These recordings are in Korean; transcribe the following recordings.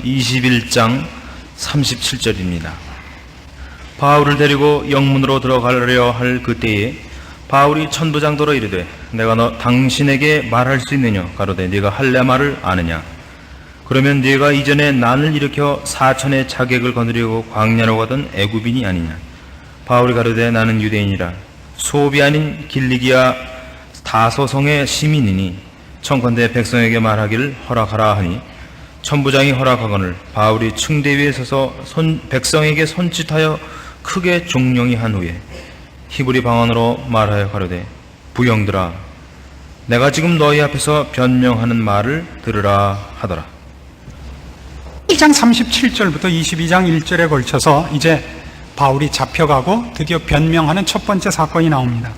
21장 37절입니다. 바울을 데리고 영문으로 들어가려 할 그때에 바울이 천부장도로 이르되 내가 당신에게 말할 수 있느냐 가로되 네가 할례 말을 아느냐. 그러면 네가 이전에 난을 일으켜 사천의 자객을 거느리고 광야로 가던 애굽인이 아니냐. 바울이 가로되 나는 유대인이라 소비 아닌 길리기아 다소성의 시민이니 청컨대 백성에게 말하기를 허락하라 하니 천부장이 허락하거늘 바울이 층대 위에 서서 백성에게 손짓하여 크게 종령이 한 후에 히브리 방언으로 말하여 가로되 부형들아 내가 지금 너희 앞에서 변명하는 말을 들으라 하더라. 1장 37절부터 22장 1절에 걸쳐서 이제 바울이 잡혀가고 드디어 변명하는 첫 번째 사건이 나옵니다.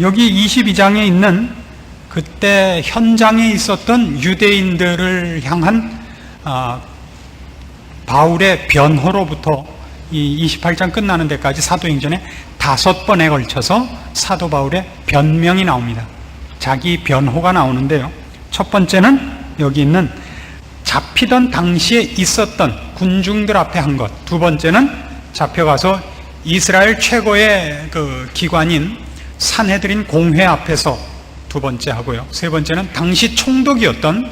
여기 22장에 있는 그때 현장에 있었던 유대인들을 향한 바울의 변호로부터 이 28장 끝나는 데까지 사도행전에 5번에 걸쳐서 사도 바울의 변명이 나옵니다. 자기 변호가 나오는데요. 첫 번째는 여기 있는 잡히던 당시에 있었던 군중들 앞에 한 것. 두 번째는 잡혀가서 이스라엘 최고의 그 기관인 산헤드린 공회 앞에서 두 번째 하고요. 세 번째는 당시 총독이었던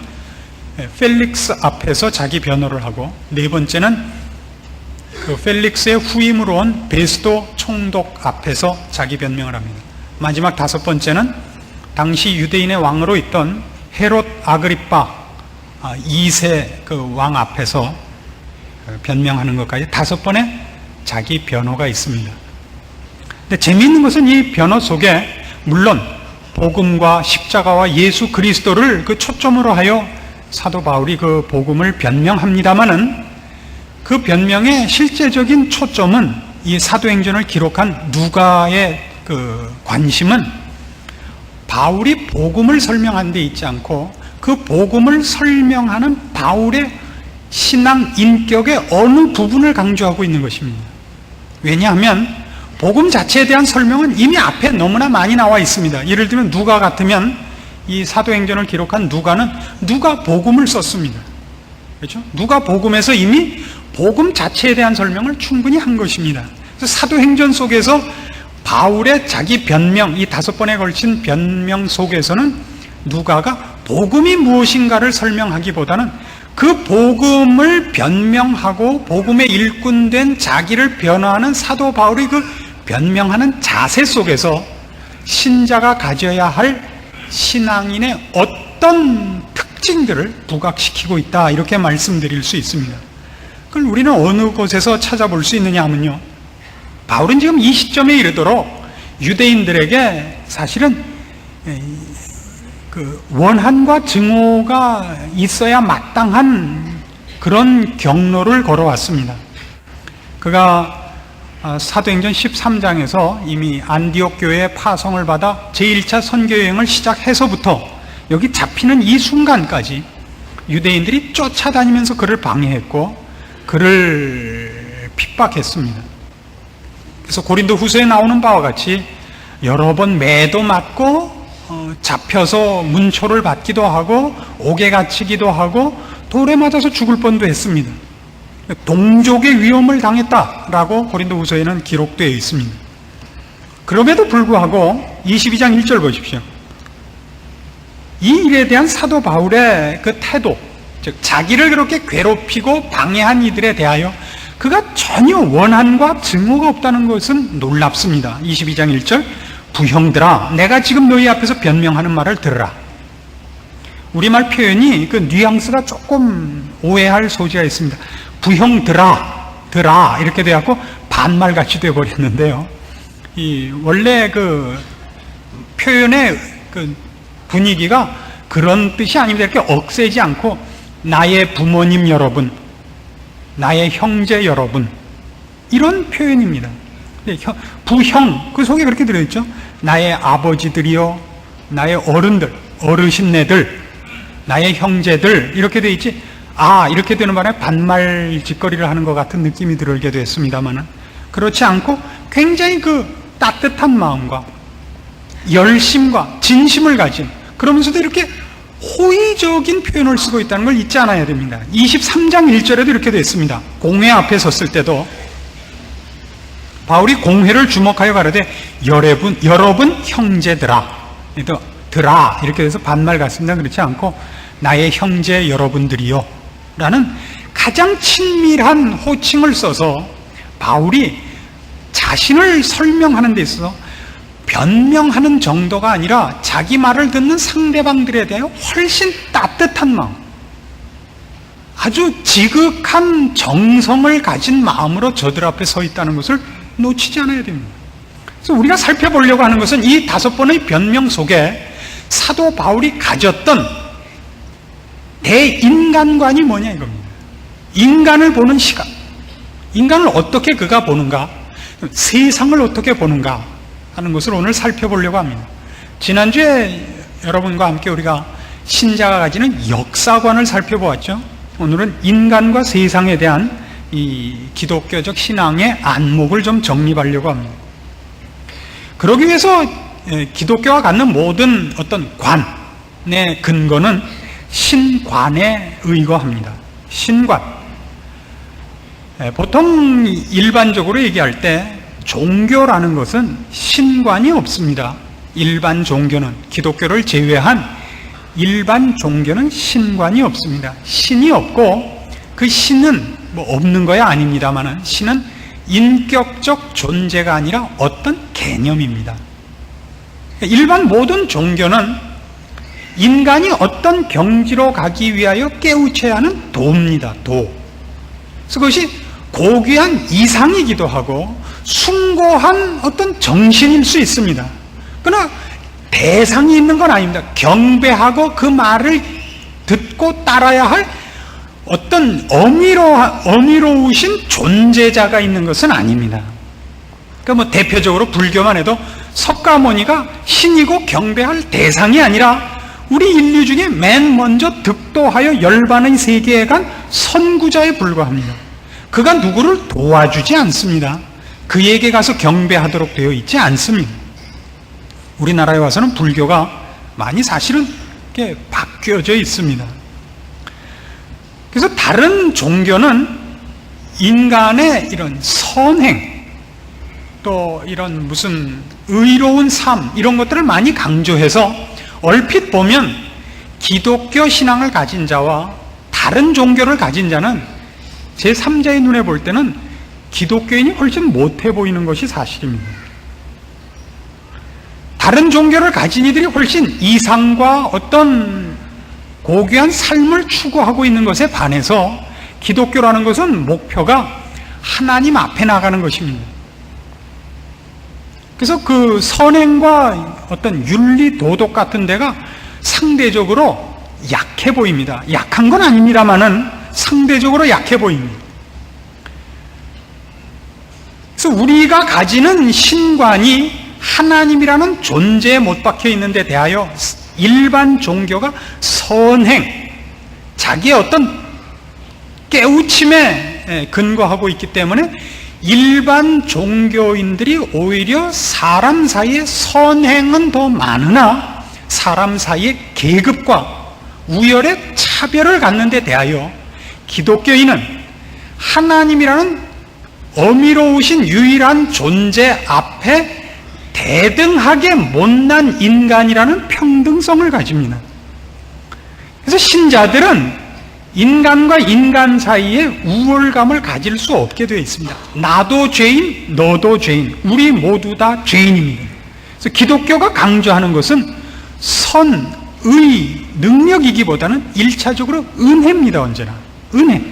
펠릭스 앞에서 자기 변호를 하고, 네 번째는 그 펠릭스의 후임으로 온 베스도 총독 앞에서 자기 변명을 합니다. 마지막 5번째는 당시 유대인의 왕으로 있던 헤롯 아그리파 2세 그 왕 앞에서 변명하는 것까지 5번의 자기 변호가 있습니다. 근데 재미있는 것은 이 변호 속에 물론 복음과 십자가와 예수 그리스도를 그 초점으로 하여 사도 바울이 그 복음을 변명합니다마는 그 변명의 실제적인 초점은 이 사도행전을 기록한 누가의 그 관심은 바울이 복음을 설명한 데 있지 않고 그 복음을 설명하는 바울의 신앙 인격의 어느 부분을 강조하고 있는 것입니다. 왜냐하면 복음 자체에 대한 설명은 이미 앞에 너무나 많이 나와 있습니다. 예를 들면 누가 같으면 이 사도행전을 기록한 누가는 누가 복음을 썼습니다. 그렇죠? 누가 복음에서 이미 복음 자체에 대한 설명을 충분히 한 것입니다. 그래서 사도행전 속에서 바울의 자기 변명, 이 5번에 걸친 변명 속에서는 누가가 복음이 무엇인가를 설명하기보다는 그 복음을 변명하고 복음에 일꾼된 자기를 변호하는 사도 바울이 그 변명하는 자세 속에서 신자가 가져야 할 신앙인의 어떤 특징들을 부각시키고 있다, 이렇게 말씀드릴 수 있습니다. 그걸 우리는 어느 곳에서 찾아볼 수 있느냐 하면요, 바울은 지금 이 시점에 이르도록 유대인들에게 사실은 그 원한과 증오가 있어야 마땅한 그런 경로를 걸어왔습니다. 그가 사도행전 13장에서 이미 안디옥 교회의 파송을 받아 제1차 선교여행을 시작해서부터 여기 잡히는 이 순간까지 유대인들이 쫓아다니면서 그를 방해했고 그를 핍박했습니다. 그래서 고린도 후서에 나오는 바와 같이 여러 번 매도 맞고 잡혀서 문초를 받기도 하고 옥에 갇히기도 하고 돌에 맞아서 죽을 뻔도 했습니다. 동족의 위험을 당했다라고 고린도 후서에는 기록되어 있습니다. 그럼에도 불구하고 22장 1절 보십시오. 이 일에 대한 사도 바울의 그 태도, 즉 자기를 그렇게 괴롭히고 방해한 이들에 대하여 그가 전혀 원한과 증오가 없다는 것은 놀랍습니다. 22장 1절 부형들아 내가 지금 너희 앞에서 변명하는 말을 들으라. 우리말 표현이 그 뉘앙스가 조금 오해할 소지가 있습니다. 부형들아 들아 이렇게 돼갖고 반말같이 되어버렸는데요, 이 원래 그 표현의 그 분위기가 그런 뜻이 아닙니다. 이렇게 억세지 않고 나의 부모님 여러분, 나의 형제 여러분, 이런 표현입니다. 부형, 그 속에 그렇게 들어있죠. 나의 아버지들이요, 나의 어른들, 어르신네들, 나의 형제들, 이렇게 되어 있지. 이렇게 되는 바람에 반말 짓거리를 하는 것 같은 느낌이 들게 됐습니다만은 그렇지 않고 굉장히 그 따뜻한 마음과 열심과 진심을 가진, 그러면서도 이렇게 호의적인 표현을 쓰고 있다는 걸 잊지 않아야 됩니다. 23장 1절에도 이렇게 되어 있습니다. 공회 앞에 섰을 때도 바울이 공회를 주목하여 가로되 여러분 형제들아, 드라 이렇게 돼서 반말 같습니다. 그렇지 않고 나의 형제 여러분들이요 라는 가장 친밀한 호칭을 써서 바울이 자신을 설명하는 데 있어서 변명하는 정도가 아니라 자기 말을 듣는 상대방들에 대해 훨씬 따뜻한 마음, 아주 지극한 정성을 가진 마음으로 저들 앞에 서 있다는 것을 놓치지 않아야 됩니다. 그래서 우리가 살펴보려고 하는 것은 이 5번의 변명 속에 사도 바울이 가졌던 대인간관이 뭐냐 이겁니다. 인간을 보는 시각, 인간을 어떻게 그가 보는가, 세상을 어떻게 보는가 하는 것을 오늘 살펴보려고 합니다. 지난주에 여러분과 함께 우리가 신자가 가지는 역사관을 살펴보았죠. 오늘은 인간과 세상에 대한 이 기독교적 신앙의 안목을 좀 정립하려고 합니다. 그러기 위해서 기독교가 갖는 모든 어떤 관의 근거는 신관에 의거합니다. 신관. 보통 일반적으로 얘기할 때 종교라는 것은 신관이 없습니다. 일반 종교는, 기독교를 제외한 일반 종교는 신관이 없습니다. 신이 없고 그 신은 뭐 없는 거야 아닙니다만은 신은 인격적 존재가 아니라 어떤 개념입니다. 일반 모든 종교는 인간이 어떤 경지로 가기 위하여 깨우쳐야 하는 도입니다. 도. 그래서 그것이 고귀한 이상이기도 하고 숭고한 어떤 정신일 수 있습니다. 그러나 대상이 있는 건 아닙니다. 경배하고 그 말을 듣고 따라야 할 어떤 어미로우신 존재자가 있는 것은 아닙니다. 그러니까 뭐 대표적으로 불교만 해도 석가모니가 신이고 경배할 대상이 아니라 우리 인류 중에 맨 먼저 득도하여 열반의 세계에 간 선구자에 불과합니다. 그가 누구를 도와주지 않습니다. 그에게 가서 경배하도록 되어 있지 않습니다. 우리나라에 와서는 불교가 많이 사실은 이렇게 바뀌어져 있습니다. 그래서 다른 종교는 인간의 이런 선행, 또 이런 무슨 의로운 삶, 이런 것들을 많이 강조해서 얼핏 보면 기독교 신앙을 가진 자와 다른 종교를 가진 자는 제3자의 눈에 볼 때는 기독교인이 훨씬 못해 보이는 것이 사실입니다. 다른 종교를 가진 이들이 훨씬 이상과 어떤 고귀한 삶을 추구하고 있는 것에 반해서 기독교라는 것은 목표가 하나님 앞에 나가는 것입니다. 그래서 그 선행과 어떤 윤리, 도덕 같은 데가 상대적으로 약해 보입니다. 약한 건 아닙니다만은 상대적으로 약해 보입니다. 그래서 우리가 가지는 신관이 하나님이라는 존재에 못 박혀 있는데 대하여 일반 종교가 선행, 자기의 어떤 깨우침에 근거하고 있기 때문에 일반 종교인들이 오히려 사람 사이에 선행은 더 많으나 사람 사이의 계급과 우열의 차별을 갖는 데 대하여 기독교인은 하나님이라는 어미로우신 유일한 존재 앞에 대등하게 못난 인간이라는 평등성을 가집니다. 그래서 신자들은 인간과 인간 사이에 우월감을 가질 수 없게 되어 있습니다. 나도 죄인, 너도 죄인, 우리 모두 다 죄인입니다. 그래서 기독교가 강조하는 것은 선, 의, 능력이기보다는 1차적으로 은혜입니다. 언제나 은혜.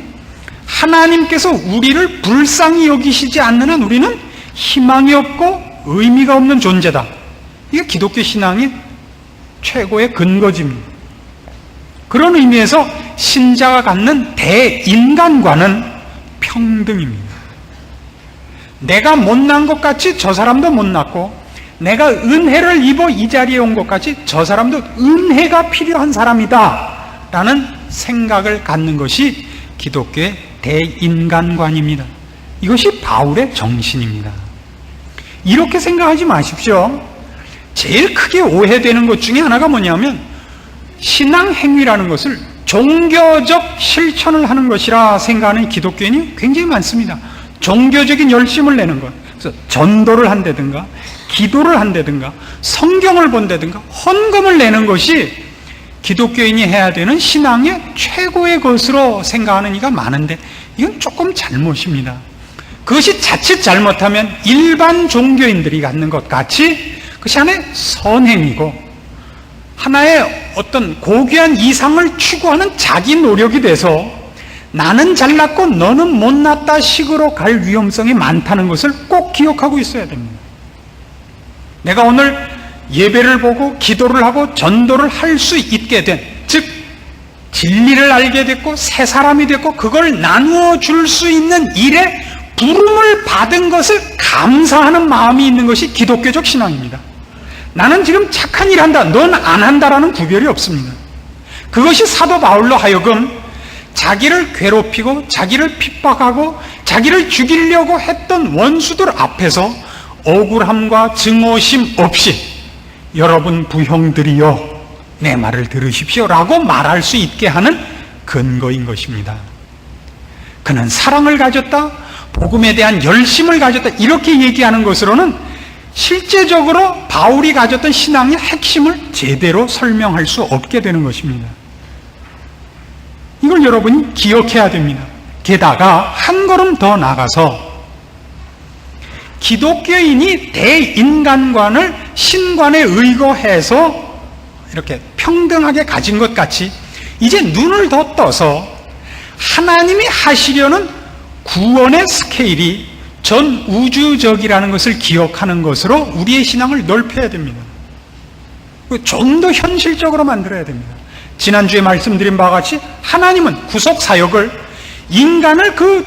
하나님께서 우리를 불쌍히 여기시지 않는 한 우리는 희망이 없고 의미가 없는 존재다. 이게 기독교 신앙의 최고의 근거지입니다. 그런 의미에서 신자가 갖는 대인간관은 평등입니다. 내가 못난 것 같이 저 사람도 못났고, 내가 은혜를 입어 이 자리에 온 것 같이 저 사람도 은혜가 필요한 사람이다 라는 생각을 갖는 것이 기독교의 대인간관입니다. 이것이 바울의 정신입니다. 이렇게 생각하지 마십시오. 제일 크게 오해되는 것 중에 하나가 뭐냐면 신앙 행위라는 것을 종교적 실천을 하는 것이라 생각하는 기독교인이 굉장히 많습니다. 종교적인 열심을 내는 것, 그래서 전도를 한다든가 기도를 한다든가 성경을 본다든가 헌금을 내는 것이 기독교인이 해야 되는 신앙의 최고의 것으로 생각하는 이가 많은데 이건 조금 잘못입니다. 그것이 자칫 잘못하면 일반 종교인들이 갖는 것 같이 그것이 하나의 선행이고 하나의 어떤 고귀한 이상을 추구하는 자기 노력이 돼서 나는 잘났고 너는 못났다 식으로 갈 위험성이 많다는 것을 꼭 기억하고 있어야 됩니다. 내가 오늘 예배를 보고 기도를 하고 전도를 할 수 있게 된, 즉 진리를 알게 됐고 새 사람이 됐고 그걸 나누어 줄 수 있는 일에 부름을 받은 것을 감사하는 마음이 있는 것이 기독교적 신앙입니다. 나는 지금 착한 일 한다, 넌 안 한다라는 구별이 없습니다. 그것이 사도 바울로 하여금 자기를 괴롭히고 자기를 핍박하고 자기를 죽이려고 했던 원수들 앞에서 억울함과 증오심 없이 여러분 부형들이여 내 말을 들으십시오 라고 말할 수 있게 하는 근거인 것입니다. 그는 사랑을 가졌다, 복음에 대한 열심을 가졌다 이렇게 얘기하는 것으로는 실제적으로 바울이 가졌던 신앙의 핵심을 제대로 설명할 수 없게 되는 것입니다. 이걸 여러분이 기억해야 됩니다. 게다가 한 걸음 더 나가서 기독교인이 대인간관을 신관에 의거해서 이렇게 평등하게 가진 것 같이 이제 눈을 더 떠서 하나님이 하시려는 구원의 스케일이 전 우주적이라는 것을 기억하는 것으로 우리의 신앙을 넓혀야 됩니다. 좀 더 현실적으로 만들어야 됩니다. 지난주에 말씀드린 바와 같이 하나님은 구속 사역을 인간을 그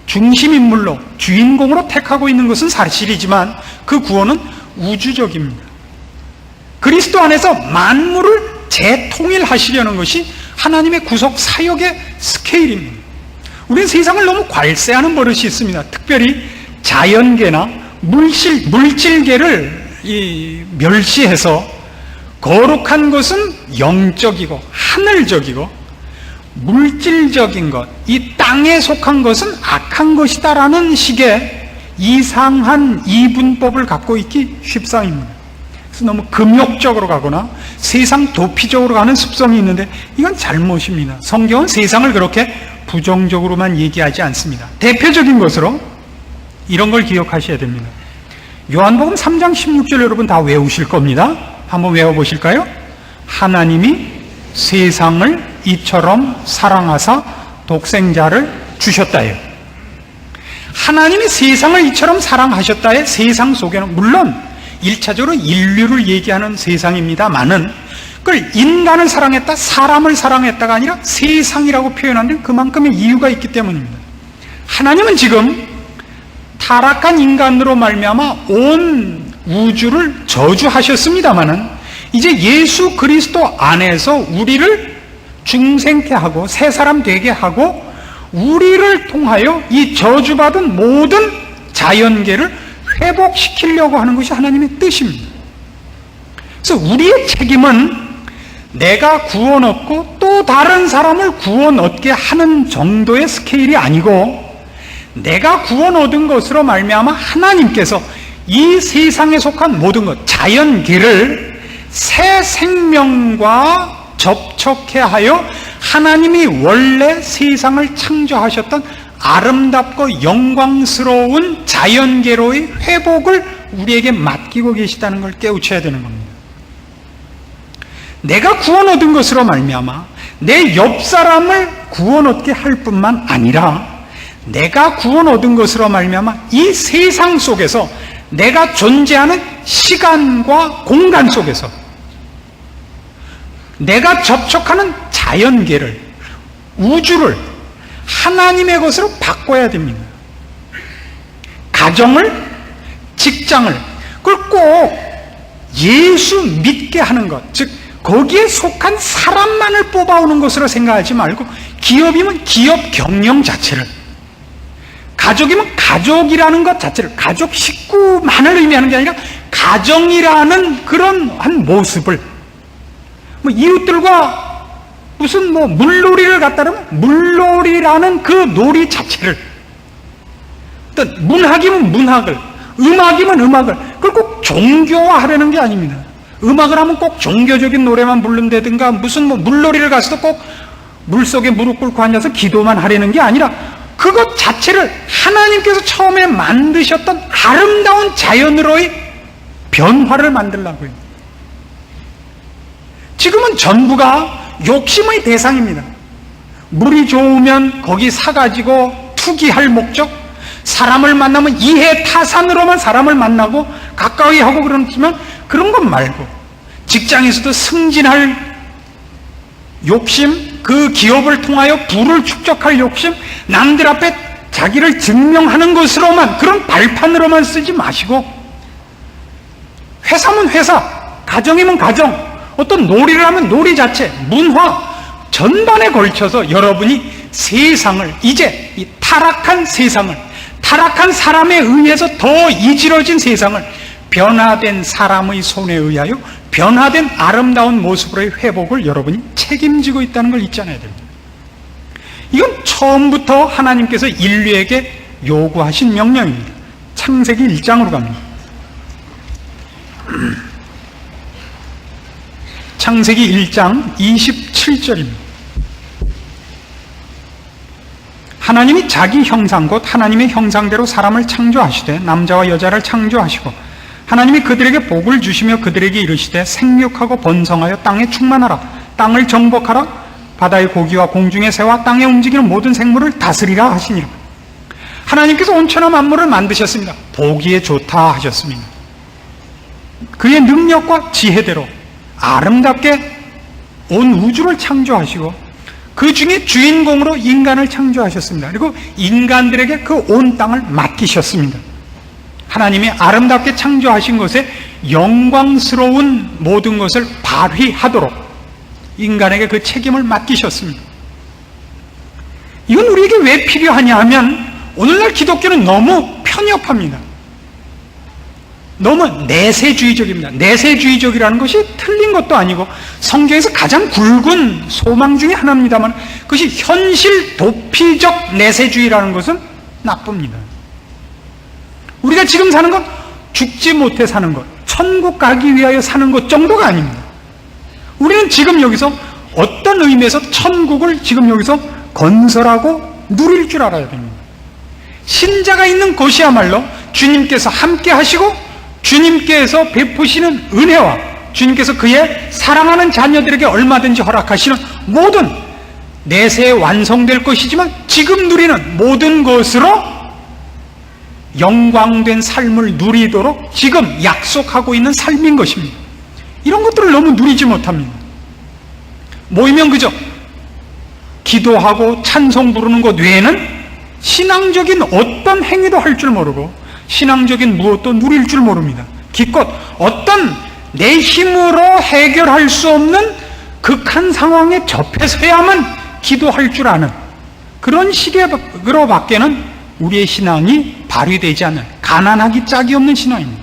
중심인물로 주인공으로 택하고 있는 것은 사실이지만 그 구원은 우주적입니다. 그리스도 안에서 만물을 재통일하시려는 것이 하나님의 구속 사역의 스케일입니다. 우리는 세상을 너무 괄세하는 버릇이 있습니다. 특별히 자연계나 물질계를 멸시해서 거룩한 것은 영적이고 하늘적이고 물질적인 것, 이 땅에 속한 것은 악한 것이다라는 식의 이상한 이분법을 갖고 있기 쉽상입니다. 그래서 너무 금욕적으로 가거나 세상 도피적으로 가는 습성이 있는데 이건 잘못입니다. 성경은 세상을 그렇게 부정적으로만 얘기하지 않습니다. 대표적인 것으로 이런 걸 기억하셔야 됩니다. 요한복음 3장 16절 여러분 다 외우실 겁니다. 한번 외워보실까요? 하나님이 세상을 이처럼 사랑하사 독생자를 주셨다예요. 하나님이 세상을 이처럼 사랑하셨다의 세상 속에는 물론 1차적으로 인류를 얘기하는 세상입니다만은 그걸 인간을 사랑했다, 사람을 사랑했다가 아니라 세상이라고 표현한 데는 그만큼의 이유가 있기 때문입니다. 하나님은 지금 타락한 인간으로 말미암아 온 우주를 저주하셨습니다마는 이제 예수 그리스도 안에서 우리를 중생케 하고 새 사람 되게 하고 우리를 통하여 이 저주받은 모든 자연계를 회복시키려고 하는 것이 하나님의 뜻입니다. 그래서 우리의 책임은 내가 구원 얻고 또 다른 사람을 구원 얻게 하는 정도의 스케일이 아니고 내가 구원 얻은 것으로 말미암아 하나님께서 이 세상에 속한 모든 것, 자연계를 새 생명과 접촉해 하여 하나님이 원래 세상을 창조하셨던 아름답고 영광스러운 자연계로의 회복을 우리에게 맡기고 계시다는 걸 깨우쳐야 되는 겁니다. 내가 구원 얻은 것으로 말미암아 내 옆 사람을 구원 얻게 할 뿐만 아니라 내가 구원 얻은 것으로 말미암아 이 세상 속에서 내가 존재하는 시간과 공간 속에서 내가 접촉하는 자연계를, 우주를 하나님의 것으로 바꿔야 됩니다. 가정을, 직장을, 그걸 꼭 예수 믿게 하는 것, 즉 거기에 속한 사람만을 뽑아오는 것으로 생각하지 말고 기업이면 기업 경영 자체를, 가족이면 가족이라는 것 자체를, 가족 식구만을 의미하는 게 아니라 가정이라는 그런 한 모습을 뭐 이웃들과 무슨 뭐 물놀이를 갔다면 물놀이라는 그 놀이 자체를, 어떤 문학이면 문학을, 음악이면 음악을, 그걸 꼭 종교화하려는 게 아닙니다. 음악을 하면 꼭 종교적인 노래만 부른다든가 무슨 뭐 물놀이를 가서도 꼭 물속에 무릎 꿇고 앉아서 기도만 하려는 게 아니라 그것 자체를 하나님께서 처음에 만드셨던 아름다운 자연으로의 변화를 만들려고요. 지금은 전부가 욕심의 대상입니다. 물이 좋으면 거기 사가지고 투기할 목적, 사람을 만나면 이해 타산으로만 사람을 만나고 가까이 하고 그러지만 그런 것 말고 직장에서도 승진할 욕심, 그 기업을 통하여 부를 축적할 욕심, 남들 앞에 자기를 증명하는 것으로만, 그런 발판으로만 쓰지 마시고 회사면 회사, 가정이면 가정, 어떤 놀이를 하면 놀이 자체, 문화 전반에 걸쳐서 여러분이 세상을, 이제 이 타락한 세상을, 타락한 사람에 의해서 더 이지러진 세상을 변화된 사람의 손에 의하여 변화된 아름다운 모습으로의 회복을 여러분이 책임지고 있다는 걸 잊지 않아야 됩니다. 이건 처음부터 하나님께서 인류에게 요구하신 명령입니다. 창세기 1장으로 갑니다. 창세기 1장 27절입니다. 하나님이 자기 형상 곧 하나님의 형상대로 사람을 창조하시되 남자와 여자를 창조하시고 하나님이 그들에게 복을 주시며 그들에게 이르시되 생육하고 번성하여 땅에 충만하라, 땅을 정복하라, 바다의 고기와 공중의 새와 땅에 움직이는 모든 생물을 다스리라 하시니라. 하나님께서 온천한 만물을 만드셨습니다. 보기에 좋다 하셨습니다. 그의 능력과 지혜대로 아름답게 온 우주를 창조하시고 그 중에 주인공으로 인간을 창조하셨습니다. 그리고 인간들에게 그 온 땅을 맡기셨습니다. 하나님이 아름답게 창조하신 것에 영광스러운 모든 것을 발휘하도록 인간에게 그 책임을 맡기셨습니다. 이건 우리에게 왜 필요하냐 하면 오늘날 기독교는 너무 편협합니다. 너무 내세주의적입니다. 내세주의적이라는 것이 틀린 것도 아니고 성경에서 가장 굵은 소망 중에 하나입니다만 그것이 현실 도피적 내세주의라는 것은 나쁩니다. 우리가 지금 사는 건 죽지 못해 사는 것, 천국 가기 위하여 사는 것 정도가 아닙니다. 우리는 지금 여기서 어떤 의미에서 천국을 지금 여기서 건설하고 누릴 줄 알아야 됩니다. 신자가 있는 곳이야말로 주님께서 함께 하시고 주님께서 베푸시는 은혜와 주님께서 그의 사랑하는 자녀들에게 얼마든지 허락하시는 모든 내세에 완성될 것이지만 지금 누리는 모든 것으로 영광된 삶을 누리도록 지금 약속하고 있는 삶인 것입니다. 이런 것들을 너무 누리지 못합니다. 모이면 그저 기도하고 찬송 부르는 것 외에는 신앙적인 어떤 행위도 할 줄 모르고 신앙적인 무엇도 누릴 줄 모릅니다. 기껏 어떤 내 힘으로 해결할 수 없는 극한 상황에 접해서야만 기도할 줄 아는 그런 식으로 밖에는 우리의 신앙이 발휘되지 않는 가난하기 짝이 없는 신앙입니다.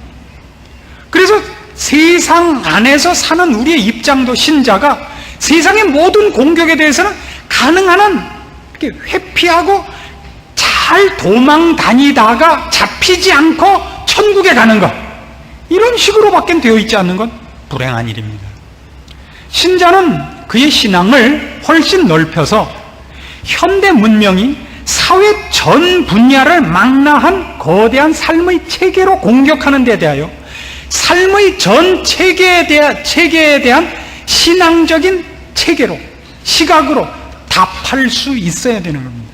그래서 세상 안에서 사는 우리의 입장도 신자가 세상의 모든 공격에 대해서는 가능한 한 이렇게 회피하고 잘 도망 다니다가 잡히지 않고 천국에 가는 것, 이런 식으로밖에 되어 있지 않는 건 불행한 일입니다. 신자는 그의 신앙을 훨씬 넓혀서 현대 문명이 사회 전 분야를 망라한 거대한 삶의 체계로 공격하는 데 대하여 삶의 전 체계에 대한 신앙적인 체계로, 시각으로 답할 수 있어야 되는 겁니다.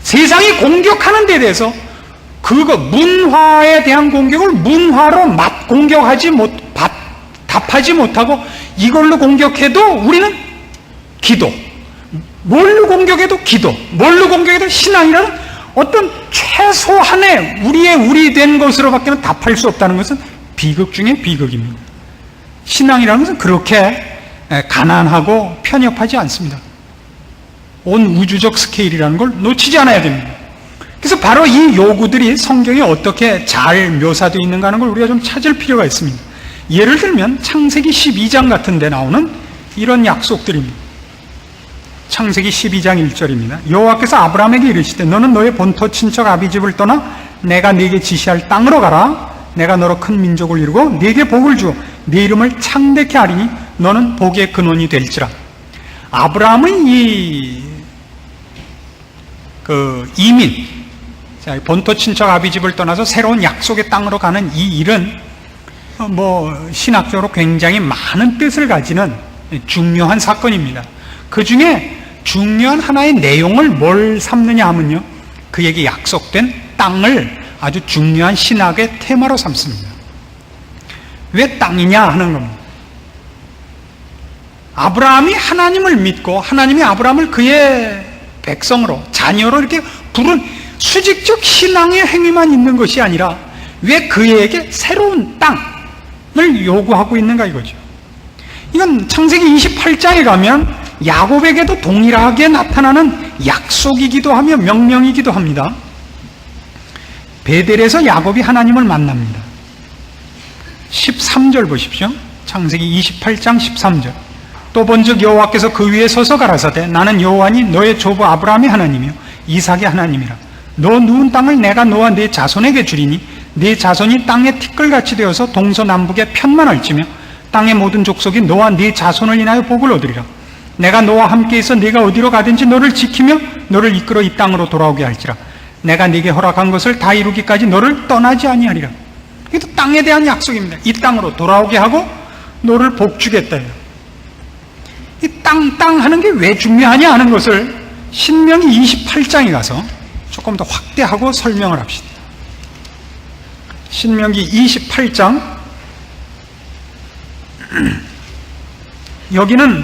세상이 공격하는 데 대해서 그거 문화에 대한 공격을 문화로 답하지 못하고 이걸로 공격해도 우리는 기도, 뭘로 공격해도 기도, 뭘로 공격해도 신앙이라는 어떤 최소한의 우리 된 것으로밖에는 답할 수 없다는 것은 비극 중에 비극입니다. 신앙이라는 것은 그렇게 가난하고 편협하지 않습니다. 온 우주적 스케일이라는 걸 놓치지 않아야 됩니다. 그래서 바로 이 요구들이 성경에 어떻게 잘 묘사되어 있는가 하는 걸 우리가 좀 찾을 필요가 있습니다. 예를 들면 창세기 12장 같은 데 나오는 이런 약속들입니다. 창세기 12장 1절입니다. 여호와께서 아브라함에게 이르시되 너는 너의 본토 친척 아비집을 떠나 내가 네게 지시할 땅으로 가라. 내가 너로 큰 민족을 이루고 네게 복을 주어 네 이름을 창대케 하리니 너는 복의 근원이 될지라. 아브라함의 이민, 본토 친척 아비집을 떠나서 새로운 약속의 땅으로 가는 이 일은 신학적으로 굉장히 많은 뜻을 가지는 중요한 사건입니다. 그 중에 중요한 하나의 내용을 뭘 삼느냐 하면요, 그에게 약속된 땅을 아주 중요한 신학의 테마로 삼습니다. 왜 땅이냐 하는 겁니다. 아브라함이 하나님을 믿고 하나님이 아브라함을 그의 백성으로, 자녀로 이렇게 부른 수직적 신앙의 행위만 있는 것이 아니라 왜 그에게 새로운 땅을 요구하고 있는가 이거죠. 이건 창세기 28장에 가면 야곱에게도 동일하게 나타나는 약속이기도 하며 명령이기도 합니다. 베델에서 야곱이 하나님을 만납니다. 13절 보십시오. 창세기 28장 13절. 또 본즉 여호와께서 그 위에 서서 가라사대 나는 여호와니 너의 조부 아브라함의 하나님이요 이삭의 하나님이라. 너 누운 땅을 내가 너와 네 자손에게 주리니 네 자손이 땅의 티끌같이 되어서 동서남북에 편만할지며 땅의 모든 족속이 너와 네 자손을 인하여 복을 얻으리라. 내가 너와 함께 있어 네가 어디로 가든지 너를 지키며 너를 이끌어 이 땅으로 돌아오게 할지라. 내가 네게 허락한 것을 다 이루기까지 너를 떠나지 아니하리라. 이것도 땅에 대한 약속입니다. 이 땅으로 돌아오게 하고 너를 복주겠다요. 이 땅 하는 게 왜 중요하냐 하는 것을 신명기 28장에 가서 조금 더 확대하고 설명을 합시다. 신명기 28장, 여기는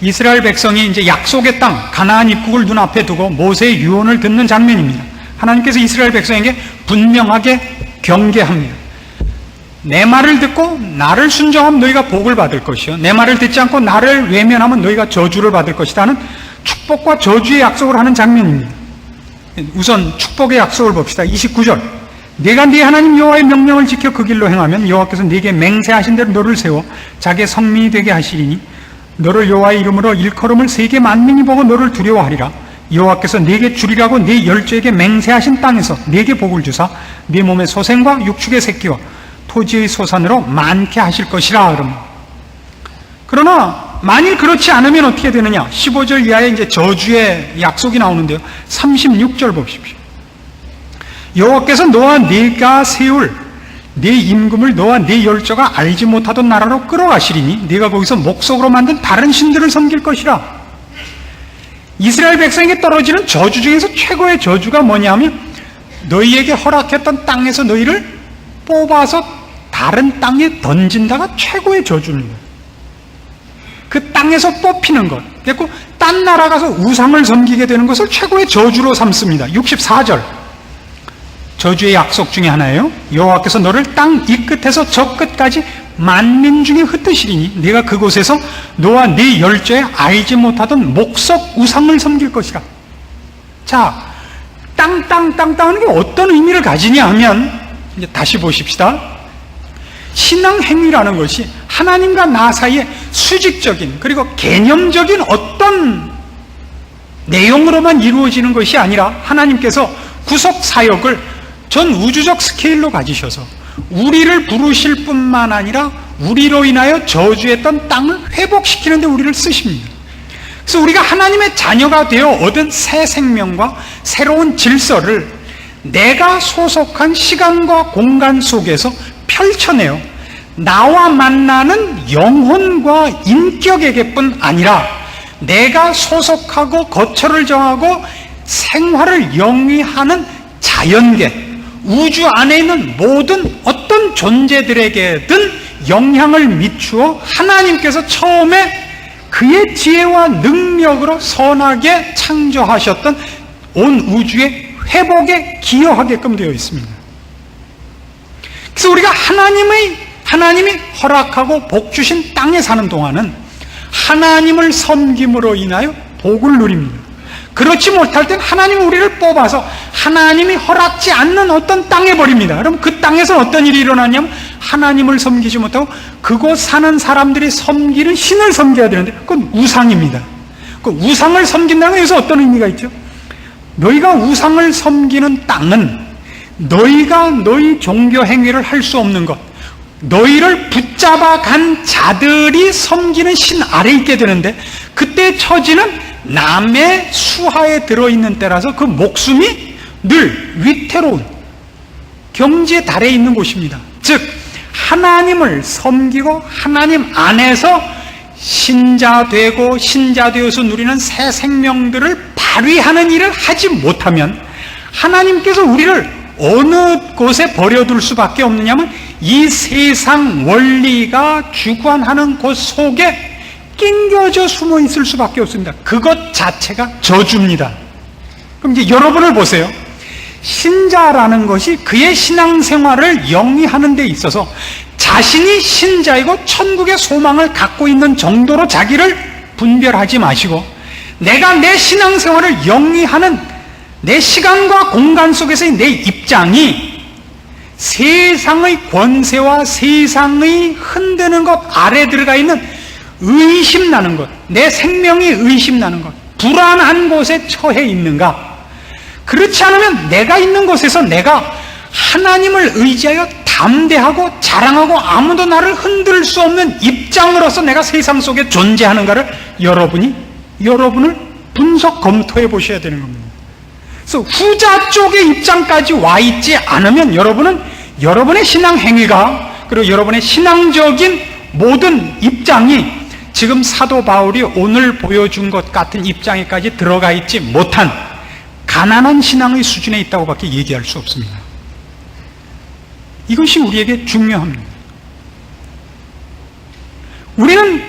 이스라엘 백성이 이제 약속의 땅 가나안 입국을 눈앞에 두고 모세의 유언을 듣는 장면입니다. 하나님께서 이스라엘 백성에게 분명하게 경계합니다. 내 말을 듣고 나를 순종하면 너희가 복을 받을 것이요 내 말을 듣지 않고 나를 외면하면 너희가 저주를 받을 것이다 하는 축복과 저주의 약속을 하는 장면입니다. 우선 축복의 약속을 봅시다. 29절. 네가 네 하나님 여호와의 명령을 지켜 그 길로 행하면 여호와께서 네게 맹세하신 대로 너를 세워 자기의 성민이 되게 하시리니 너를 여호와의 이름으로 일컬음을 세계 만민이 보고 너를 두려워하리라. 여호와께서 네게 주리라고 네 열조에게 맹세하신 땅에서 네게 복을 주사 네 몸의 소생과 육축의 새끼와 토지의 소산으로 많게 하실 것이라. 그러나 만일 그렇지 않으면 어떻게 되느냐? 15절 이하에 이제 저주의 약속이 나오는데요. 36절 보십시오. 여호와께서 너와 네가 세울 네 임금을 너와 네 열조가 알지 못하던 나라로 끌어가시리니 네가 거기서 목석으로 만든 다른 신들을 섬길 것이라. 이스라엘 백성에게 떨어지는 저주 중에서 최고의 저주가 뭐냐면 너희에게 허락했던 땅에서 너희를 뽑아서 다른 땅에 던진다가 최고의 저주입니다. 그 땅에서 뽑히는 것, 그리고 딴 나라 가서 우상을 섬기게 되는 것을 최고의 저주로 삼습니다. 64절. 저주의 약속 중에 하나예요. 여호와께서 너를 땅 이 끝에서 저 끝까지 만민 중에 흩으시리니 네가 그곳에서 너와 네 열조에 알지 못하던 목석 우상을 섬길 것이라. 자, 땅 하는 게 어떤 의미를 가지냐 하면 이제 다시 보십시다. 신앙 행위라는 것이 하나님과 나 사이에 수직적인 그리고 개념적인 어떤 내용으로만 이루어지는 것이 아니라 하나님께서 구속 사역을 전 우주적 스케일로 가지셔서 우리를 부르실 뿐만 아니라 우리로 인하여 저주했던 땅을 회복시키는 데 우리를 쓰십니다. 그래서 우리가 하나님의 자녀가 되어 얻은 새 생명과 새로운 질서를 내가 소속한 시간과 공간 속에서 펼쳐내어 나와 만나는 영혼과 인격에게뿐 아니라 내가 소속하고 거처를 정하고 생활을 영위하는 자연계, 우주 안에 있는 모든 어떤 존재들에게든 영향을 미추어 하나님께서 처음에 그의 지혜와 능력으로 선하게 창조하셨던 온 우주의 회복에 기여하게끔 되어 있습니다. 그래서 우리가 하나님이 허락하고 복 주신 땅에 사는 동안은 하나님을 섬김으로 인하여 복을 누립니다. 그렇지 못할 땐 하나님은 우리를 뽑아서 하나님이 허락지 않는 어떤 땅에 버립니다. 그럼 그 땅에서 어떤 일이 일어나냐면 하나님을 섬기지 못하고 그곳 사는 사람들이 섬기는 신을 섬겨야 되는데 그건 우상입니다. 그 우상을 섬긴다는 건 여기서 어떤 의미가 있죠? 너희가 우상을 섬기는 땅은 너희가 너희 종교 행위를 할 수 없는 것, 너희를 붙잡아 간 자들이 섬기는 신 아래 있게 되는데, 그때 처지는 남의 수하에 들어있는 때라서 그 목숨이 늘 위태로운 경지의 달에 있는 곳입니다. 즉 하나님을 섬기고 하나님 안에서 신자 되어서 누리는 새 생명들을 발휘하는 일을 하지 못하면 하나님께서 우리를 어느 곳에 버려둘 수밖에 없느냐면 이 세상 원리가 주관하는 곳 속에 낑겨져 숨어 있을 수밖에 없습니다. 그것 자체가 저주입니다. 그럼 이제 여러분을 보세요. 신자라는 것이 그의 신앙생활을 영위하는 데 있어서 자신이 신자이고 천국의 소망을 갖고 있는 정도로 자기를 분별하지 마시고, 내가 내 신앙생활을 영위하는 내 시간과 공간 속에서의 내 입장이 세상의 권세와 세상의 흔드는 것 아래 들어가 있는 의심나는 것, 내 생명이 의심나는 것, 불안한 곳에 처해 있는가? 그렇지 않으면 내가 있는 곳에서 내가 하나님을 의지하여 담대하고 자랑하고 아무도 나를 흔들 수 없는 입장으로서 내가 세상 속에 존재하는가를 여러분을 분석 검토해 보셔야 되는 겁니다. 그래서 후자 쪽의 입장까지 와 있지 않으면 여러분은 여러분의 신앙 행위가, 그리고 여러분의 신앙적인 모든 입장이 지금 사도 바울이 오늘 보여준 것 같은 입장에까지 들어가 있지 못한 가난한 신앙의 수준에 있다고밖에 얘기할 수 없습니다. 이것이 우리에게 중요합니다. 우리는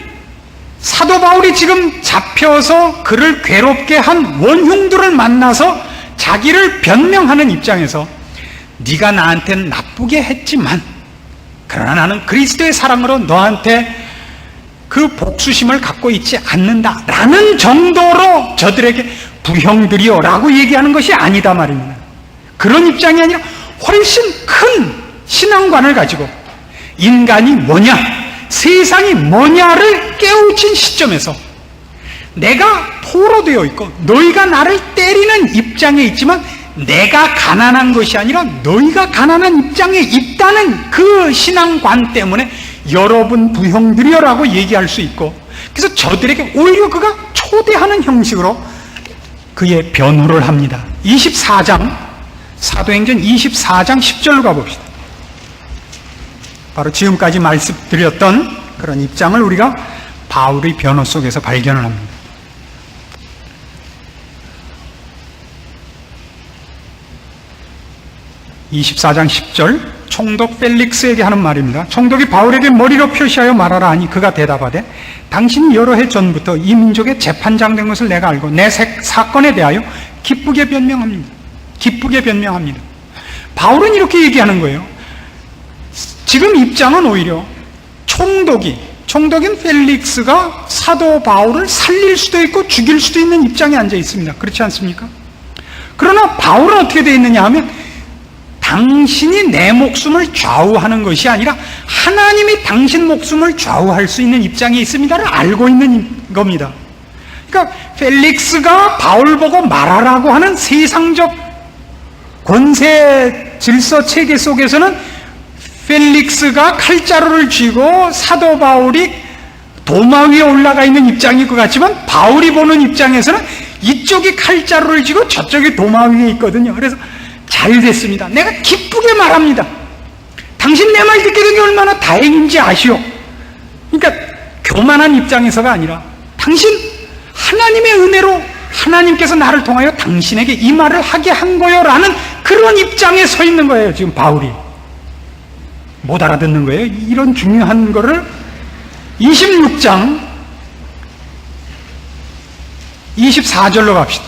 사도 바울이 지금 잡혀서 그를 괴롭게 한 원흉들을 만나서 자기를 변명하는 입장에서 네가 나한테는 나쁘게 했지만 그러나 나는 그리스도의 사랑으로 너한테 그 복수심을 갖고 있지 않는다라는 정도로 저들에게 부형들이요 라고 얘기하는 것이 아니다 말입니다. 그런 입장이 아니라 훨씬 큰 신앙관을 가지고 인간이 뭐냐, 세상이 뭐냐를 깨우친 시점에서 내가 포로되어 있고 너희가 나를 때리는 입장에 있지만 내가 가난한 것이 아니라 너희가 가난한 입장에 있다는 그 신앙관 때문에 여러분 부형들이여라고 얘기할 수 있고, 그래서 저들에게 오히려 그가 초대하는 형식으로 그의 변호를 합니다. 24장, 사도행전 24장 10절로 가봅시다. 바로 지금까지 말씀드렸던 그런 입장을 우리가 바울의 변호 속에서 발견을 합니다. 24장 10절, 총독 펠릭스에게 하는 말입니다. 총독이 바울에게 머리로 표시하여 말하라 하니 그가 대답하되 당신이 여러 해 전부터 이 민족의 재판장 된 것을 내가 알고 내 사건에 대하여 기쁘게 변명합니다. 기쁘게 변명합니다. 바울은 이렇게 얘기하는 거예요. 지금 입장은 오히려 총독인 펠릭스가 사도 바울을 살릴 수도 있고 죽일 수도 있는 입장에 앉아 있습니다. 그렇지 않습니까? 그러나 바울은 어떻게 되어 있느냐 하면 당신이 내 목숨을 좌우하는 것이 아니라 하나님이 당신 목숨을 좌우할 수 있는 입장에 있습니다를 알고 있는 겁니다. 그러니까 펠릭스가 바울 보고 말하라고 하는 세상적 권세 질서 체계 속에서는 펠릭스가 칼자루를 쥐고 사도 바울이 도마 위에 올라가 있는 입장일 것 같지만 바울이 보는 입장에서는 이쪽이 칼자루를 쥐고 저쪽이 도마 위에 있거든요. 그래서 잘 됐습니다. 내가 기쁘게 말합니다. 당신 내 말 듣게 된 게 얼마나 다행인지 아시오. 그러니까 교만한 입장에서가 아니라 당신 하나님의 은혜로 하나님께서 나를 통하여 당신에게 이 말을 하게 한 거요 라는 그런 입장에 서 있는 거예요. 지금 바울이 못 알아듣는 거예요. 이런 중요한 거를 26장 24절로 갑시다.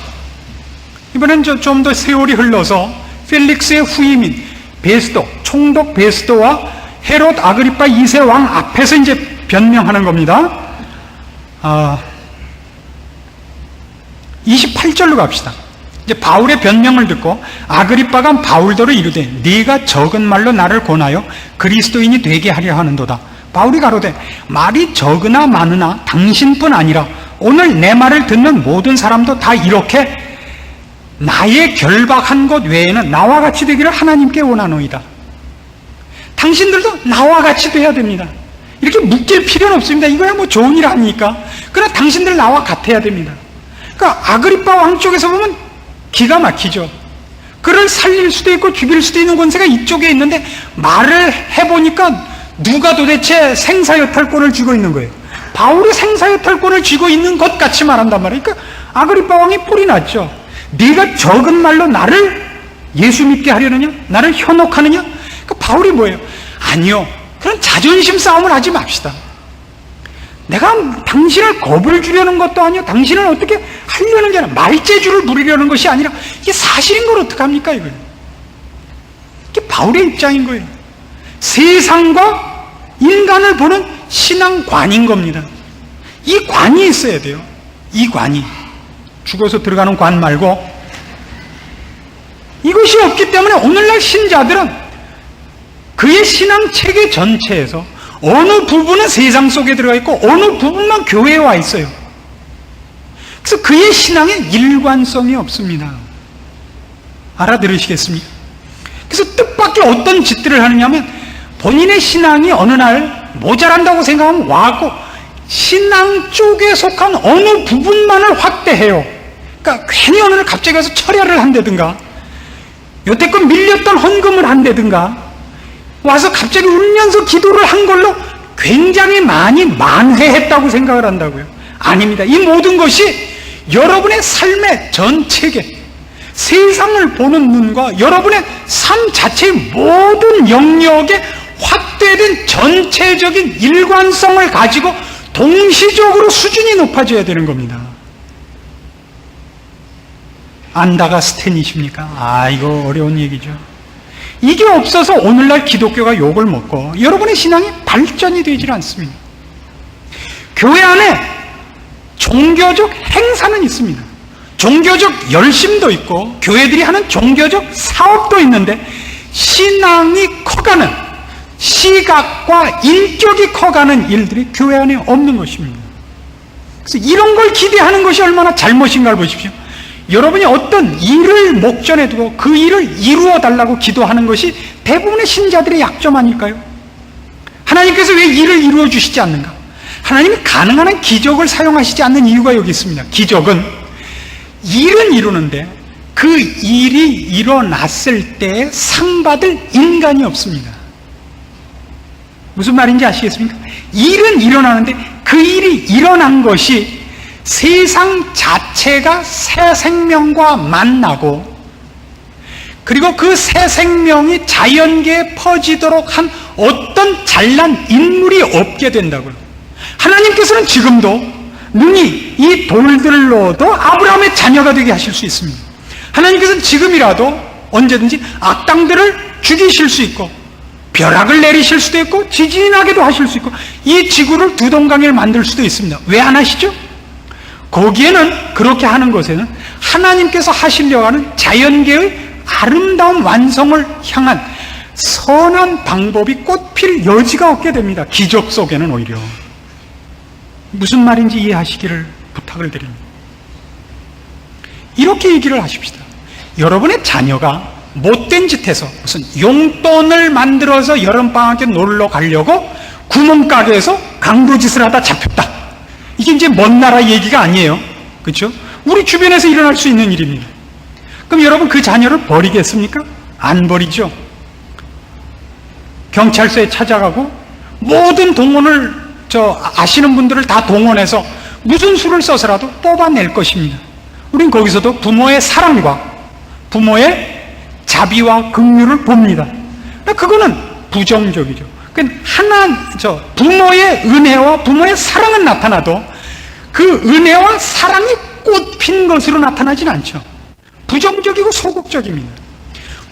이번엔 좀 더 세월이 흘러서 펠릭스의 후임인 베스도, 총독 베스도와 헤롯 아그리파 2세 왕 앞에서 이제 변명하는 겁니다. 28절로 갑시다. 이제 바울의 변명을 듣고 아그리빠가 바울더러 이르되 네가 적은 말로 나를 권하여 그리스도인이 되게 하려 하는도다. 바울이 가로되 말이 적으나 많으나 당신뿐 아니라 오늘 내 말을 듣는 모든 사람도 다 이렇게 나의 결박한 것 외에는 나와 같이 되기를 하나님께 원하노이다. 당신들도 나와 같이 돼야 됩니다. 이렇게 묶일 필요는 없습니다. 이거야 뭐 좋은 일 아닙니까? 그러나 당신들 나와 같아야 됩니다. 그러니까 아그리빠 왕 쪽에서 보면 기가 막히죠. 그를 살릴 수도 있고 죽일 수도 있는 권세가 이쪽에 있는데 말을 해보니까 누가 도대체 생사여탈권을 쥐고 있는 거예요? 바울이 생사여탈권을 쥐고 있는 것 같이 말한단 말이에요. 그러니까 아그리빠 왕이 뿔이 났죠. 네가 적은 말로 나를 예수 믿게 하려느냐? 나를 현혹하느냐? 그러니까 바울이 뭐예요? 아니요. 그런 자존심 싸움을 하지 맙시다. 내가 당신을 겁을 주려는 것도 아니요. 당신을 어떻게 하려는 게 아니라 말재주를 부리려는 것이 아니라 이게 사실인 걸 어떡합니까, 이걸? 이게 바울의 입장인 거예요. 세상과 인간을 보는 신앙관인 겁니다. 이 관이 있어야 돼요. 이 관이. 죽어서 들어가는 관 말고. 이것이 없기 때문에 오늘날 신자들은 그의 신앙 체계 전체에서 어느 부분은 세상 속에 들어가 있고 어느 부분만 교회에 와 있어요. 그래서 그의 신앙에 일관성이 없습니다. 알아들으시겠습니까? 그래서 뜻밖의 어떤 짓들을 하느냐 하면 본인의 신앙이 어느 날 모자란다고 생각하면 와고 신앙 쪽에 속한 어느 부분만을 확대해요. 그러니까 괜히 어느 날 갑자기 가서 철야를 한다든가 여태껏 밀렸던 헌금을 한다든가 와서 갑자기 울면서 기도를 한 걸로 굉장히 많이 만회했다고 생각을 한다고요. 아닙니다. 이 모든 것이 여러분의 삶의 전 체계, 세상을 보는 눈과 여러분의 삶 자체의 모든 영역에 확대된 전체적인 일관성을 가지고 동시적으로 수준이 높아져야 되는 겁니다. 안다가 스탠이십니까? 이거 어려운 얘기죠. 이게 없어서 오늘날 기독교가 욕을 먹고 여러분의 신앙이 발전이 되질 않습니다. 교회 안에 종교적 행사는 있습니다. 종교적 열심도 있고 교회들이 하는 종교적 사업도 있는데 신앙이 커가는 시각과 인격이 커가는 일들이 교회 안에 없는 것입니다. 그래서 이런 걸 기대하는 것이 얼마나 잘못인가를 보십시오. 여러분이 어떤 일을 목전에 두고 그 일을 이루어 달라고 기도하는 것이 대부분의 신자들의 약점 아닐까요? 하나님께서 왜 일을 이루어 주시지 않는가? 하나님이 가능한 한 기적을 사용하시지 않는 이유가 여기 있습니다. 기적은 일은 이루는데 그 일이 일어났을 때 상받을 인간이 없습니다. 무슨 말인지 아시겠습니까? 일은 일어나는데 그 일이 일어난 것이 세상 자체가 새 생명과 만나고 그리고 그 새 생명이 자연계에 퍼지도록 한 어떤 잘난 인물이 없게 된다고요. 하나님께서는 지금도 능히 이 돌들로도 아브라함의 자녀가 되게 하실 수 있습니다. 하나님께서는 지금이라도 언제든지 악당들을 죽이실 수 있고 벼락을 내리실 수도 있고 지진이 나게도 하실 수 있고 이 지구를 두 동강을 만들 수도 있습니다. 왜 안 하시죠? 거기에는 그렇게 하는 것에는 하나님께서 하시려고 하는 자연계의 아름다운 완성을 향한 선한 방법이 꽃필 여지가 없게 됩니다. 기적 속에는 오히려. 무슨 말인지 이해하시기를 부탁을 드립니다. 이렇게 얘기를 하십시다. 여러분의 자녀가 못된 짓해서 무슨 용돈을 만들어서 여름방학에 놀러 가려고 구멍가게에서 강도짓을 하다 잡혔다. 이게 이제 먼 나라 얘기가 아니에요. 그렇죠? 우리 주변에서 일어날 수 있는 일입니다. 그럼 여러분 그 자녀를 버리겠습니까? 안 버리죠. 경찰서에 찾아가고 모든 동원을 아시는 분들을 다 동원해서 무슨 수를 써서라도 뽑아낼 것입니다. 우린 거기서도 부모의 사랑과 부모의 자비와 긍휼을 봅니다. 그거는 부정적이죠. 부모의 은혜와 부모의 사랑은 나타나도 그 은혜와 사랑이 꽃핀 것으로 나타나진 않죠. 부정적이고 소극적입니다.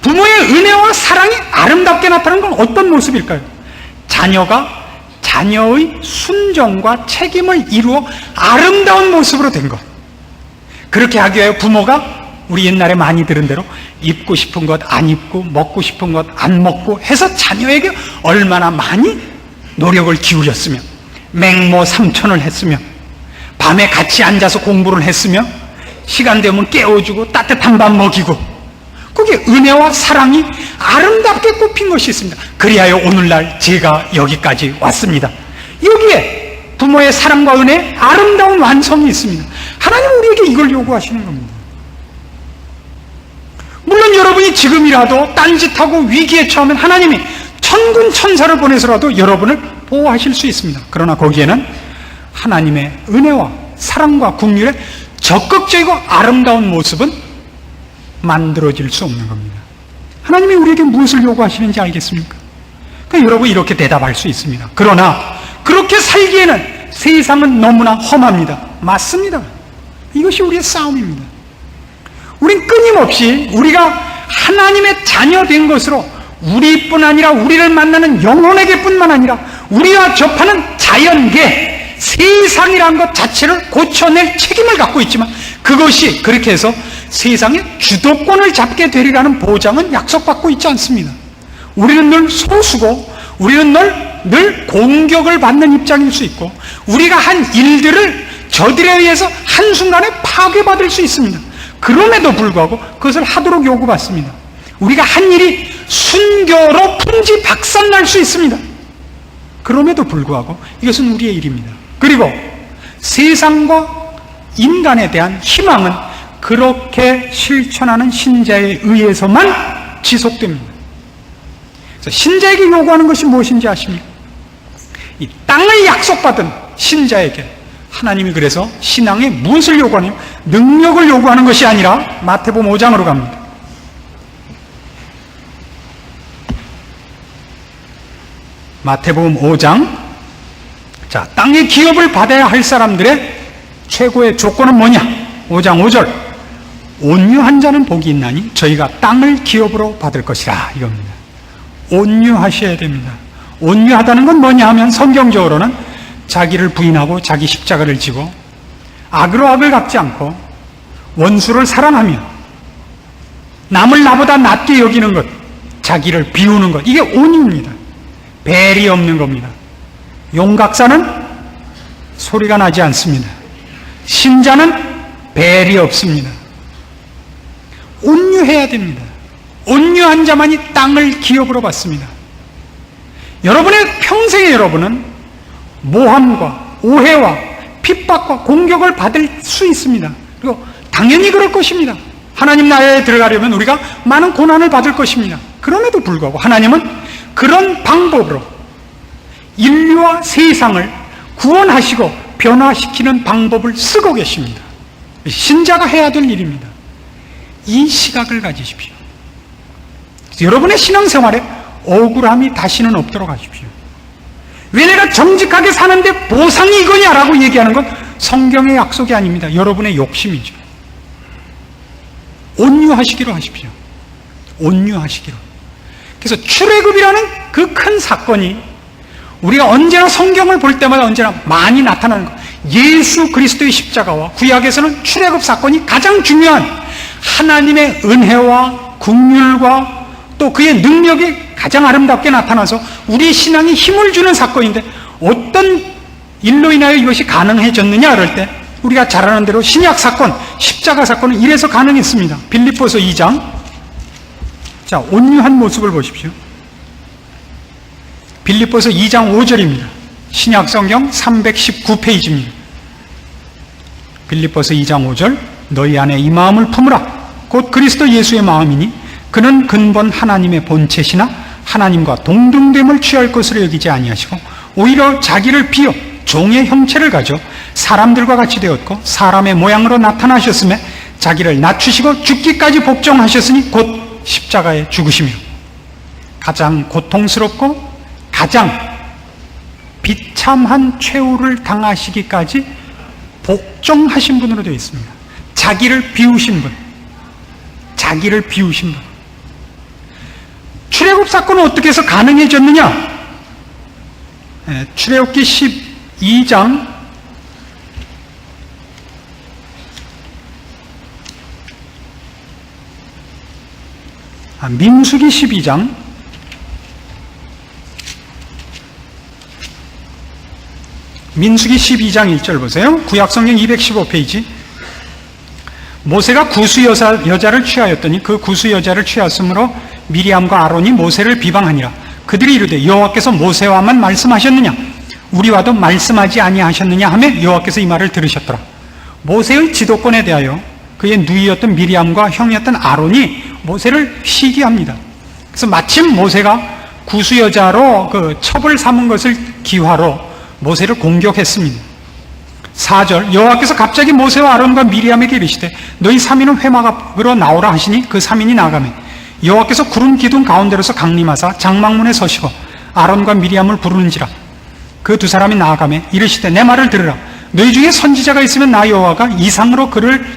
부모의 은혜와 사랑이 아름답게 나타나는 건 어떤 모습일까요? 자녀가 자녀의 순종과 책임을 이루어 아름다운 모습으로 된 것. 그렇게 하기 위해 부모가 우리 옛날에 많이 들은 대로 입고 싶은 것 안 입고 먹고 싶은 것 안 먹고 해서 자녀에게 얼마나 많이 노력을 기울였으며 맹모 삼천을 했으며 밤에 같이 앉아서 공부를 했으며 시간 되면 깨워주고 따뜻한 밥 먹이고 그게 은혜와 사랑이 아름답게 꼽힌 것이 있습니다. 그리하여 오늘날 제가 여기까지 왔습니다. 여기에 부모의 사랑과 은혜의 아름다운 완성이 있습니다. 하나님은 우리에게 이걸 요구하시는 겁니다. 물론 여러분이 지금이라도 딴짓하고 위기에 처하면 하나님이 천군 천사를 보내서라도 여러분을 보호하실 수 있습니다. 그러나 거기에는 하나님의 은혜와 사랑과 긍휼의 적극적이고 아름다운 모습은 만들어질 수 없는 겁니다. 하나님이 우리에게 무엇을 요구하시는지 알겠습니까? 그러니까 여러분 이렇게 대답할 수 있습니다. 그러나 그렇게 살기에는 세상은 너무나 험합니다. 맞습니다. 이것이 우리의 싸움입니다. 우린 끊임없이 우리가 하나님의 자녀 된 것으로 우리뿐 아니라 우리를 만나는 영혼에게뿐만 아니라 우리와 접하는 자연계, 세상이라는 것 자체를 고쳐낼 책임을 갖고 있지만 그것이 그렇게 해서 세상의 주도권을 잡게 되리라는 보장은 약속받고 있지 않습니다. 우리는 늘 소수고 우리는 늘 공격을 받는 입장일 수 있고 우리가 한 일들을 저들에 의해서 한순간에 파괴받을 수 있습니다. 그럼에도 불구하고 그것을 하도록 요구받습니다. 우리가 한 일이 순교로 풍지박산날 수 있습니다. 그럼에도 불구하고 이것은 우리의 일입니다. 그리고 세상과 인간에 대한 희망은 그렇게 실천하는 신자에 의해서만 지속됩니다. 그래서 신자에게 요구하는 것이 무엇인지 아십니까? 이 땅을 약속받은 신자에게 하나님이 그래서 신앙에 무엇을 요구하냐면 능력을 요구하는 것이 아니라 마태복음 5장으로 갑니다. 마태복음 5장. 자, 땅의 기업을 받아야 할 사람들의 최고의 조건은 뭐냐? 5장 5절. 온유한 자는 복이 있나니 저희가 땅을 기업으로 받을 것이라 이겁니다. 온유하셔야 됩니다. 온유하다는 건 뭐냐 하면 성경적으로는 자기를 부인하고 자기 십자가를 지고 악으로 악을 갚지 않고 원수를 사랑하며 남을 나보다 낮게 여기는 것, 자기를 비우는 것, 이게 온유입니다. 벨이 없는 겁니다. 용각사는 소리가 나지 않습니다. 신자는 벨이 없습니다. 온유해야 됩니다. 온유한 자만이 땅을 기업으로 받습니다. 여러분의 평생에 여러분은 모함과 오해와 핍박과 공격을 받을 수 있습니다. 그리고 당연히 그럴 것입니다. 하나님 나라에 들어가려면 우리가 많은 고난을 받을 것입니다. 그럼에도 불구하고 하나님은 그런 방법으로 인류와 세상을 구원하시고 변화시키는 방법을 쓰고 계십니다. 신자가 해야 될 일입니다. 이 시각을 가지십시오. 여러분의 신앙생활에 억울함이 다시는 없도록 하십시오. 왜 내가 정직하게 사는데 보상이 이거냐라고 얘기하는 건 성경의 약속이 아닙니다. 여러분의 욕심이죠. 온유하시기로 하십시오. 온유하시기로. 그래서 출애굽이라는 그 큰 사건이 우리가 언제나 성경을 볼 때마다 언제나 많이 나타나는 것. 예수 그리스도의 십자가와 구약에서는 출애굽 사건이 가장 중요한 하나님의 은혜와 긍휼과 또 그의 능력이 가장 아름답게 나타나서 우리 신앙에 힘을 주는 사건인데 어떤 일로 인하여 이것이 가능해졌느냐 그럴 때 우리가 잘 아는 대로 신약 사건, 십자가 사건은 이래서 가능했습니다. 빌립보서 2장. 자, 온유한 모습을 보십시오. 빌립보서 2장 5절입니다. 신약 성경 319페이지입니다. 빌립보서 2장 5절. 너희 안에 이 마음을 품으라. 곧 그리스도 예수의 마음이니 그는 근본 하나님의 본체시나 하나님과 동등됨을 취할 것으로 여기지 아니하시고 오히려 자기를 비워 종의 형체를 가져 사람들과 같이 되었고 사람의 모양으로 나타나셨음에 자기를 낮추시고 죽기까지 복종하셨으니 곧 십자가에 죽으시며 가장 고통스럽고 가장 비참한 최후를 당하시기까지 복종하신 분으로 되어 있습니다. 자기를 비우신 분, 자기를 비우신 분. 출애굽 사건은 어떻게 해서 가능해졌느냐? 출애굽기 12장 민수기 12장 1절 보세요. 구약성경 215페이지. 모세가 구수 여자를 취하였더니 그 구수 여자를 취하였으므로 미리암과 아론이 모세를 비방하니라. 그들이 이르되 여호와께서 모세와만 말씀하셨느냐 우리와도 말씀하지 아니하셨느냐 하며 여호와께서 이 말을 들으셨더라. 모세의 지도권에 대하여 그의 누이였던 미리암과 형이었던 아론이 모세를 시기합니다. 그래서 마침 모세가 구수 여자로 그 첩을 삼은 것을 기화로 모세를 공격했습니다. 4절 여호와께서 갑자기 모세와 아론과 미리암에게 이르시되 너희 3인은 회막으로 나오라 하시니 그 3인이 나가매 여호와께서 구름 기둥 가운데로서 강림하사 장막문에 서시고 아론과 미리암을 부르는지라. 그 두 사람이 나아가매 이르시되 내 말을 들으라. 너희 중에 선지자가 있으면 나 여호와가 이상으로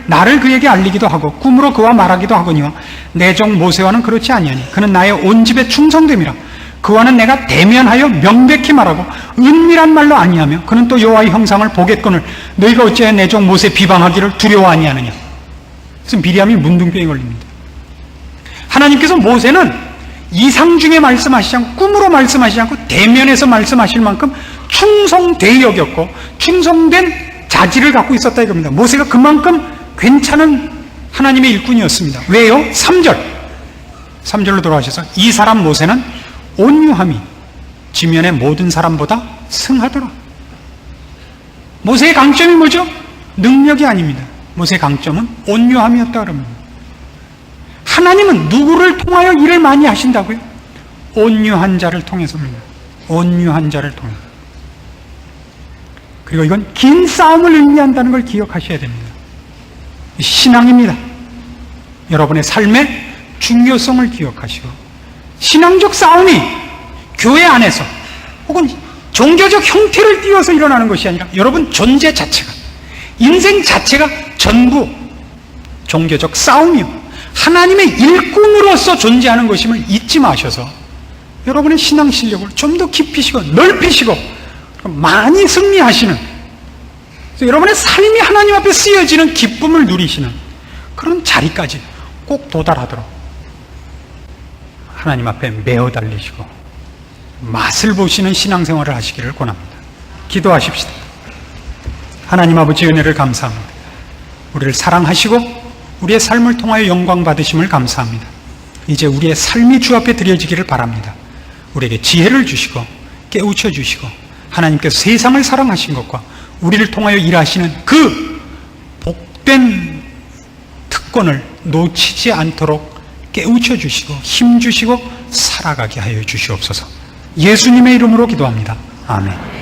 나를 그에게 알리기도 하고 꿈으로 그와 말하기도 하거니와 내 종 모세와는 그렇지 아니하니 그는 나의 온 집에 충성됨이라. 그와는 내가 대면하여 명백히 말하고 은밀한 말로 아니하며 그는 또 여호와의 형상을 보겠거늘 너희가 어찌하여 내 종 모세 비방하기를 두려워 아니하느냐. 그래서 미리암이 문둥병에 걸립니다. 하나님께서 모세는 이상 중에 말씀하시지 않고 꿈으로 말씀하시지 않고 대면에서 말씀하실 만큼 충성되어 여겼고 충성된 자질을 갖고 있었다 이겁니다. 모세가 그만큼 괜찮은 하나님의 일꾼이었습니다. 왜요? 3절로 돌아가셔서 이 사람 모세는 온유함이 지면의 모든 사람보다 승하더라. 모세의 강점이 뭐죠? 능력이 아닙니다. 모세의 강점은 온유함이었다 그럽니다. 하나님은 누구를 통하여 일을 많이 하신다고요? 온유한 자를 통해서입니다. 온유한 자를 통해서. 그리고 이건 긴 싸움을 의미한다는 걸 기억하셔야 됩니다. 신앙입니다. 여러분의 삶의 중요성을 기억하시고 신앙적 싸움이 교회 안에서 혹은 종교적 형태를 띄워서 일어나는 것이 아니라 여러분 존재 자체가 인생 자체가 전부 종교적 싸움이요 하나님의 일꾼으로서 존재하는 것임을 잊지 마셔서 여러분의 신앙 실력을 좀 더 깊이시고 넓히시고 많이 승리하시는 그래서 여러분의 삶이 하나님 앞에 쓰여지는 기쁨을 누리시는 그런 자리까지 꼭 도달하도록 하나님 앞에 매어 달리시고 맛을 보시는 신앙생활을 하시기를 권합니다. 기도하십시다. 하나님 아버지 은혜를 감사합니다. 우리를 사랑하시고 우리의 삶을 통하여 영광 받으심을 감사합니다. 이제 우리의 삶이 주 앞에 드려지기를 바랍니다. 우리에게 지혜를 주시고 깨우쳐 주시고 하나님께서 세상을 사랑하신 것과 우리를 통하여 일하시는 그 복된 특권을 놓치지 않도록 깨우쳐 주시고 힘 주시고 살아가게 하여 주시옵소서. 예수님의 이름으로 기도합니다. 아멘.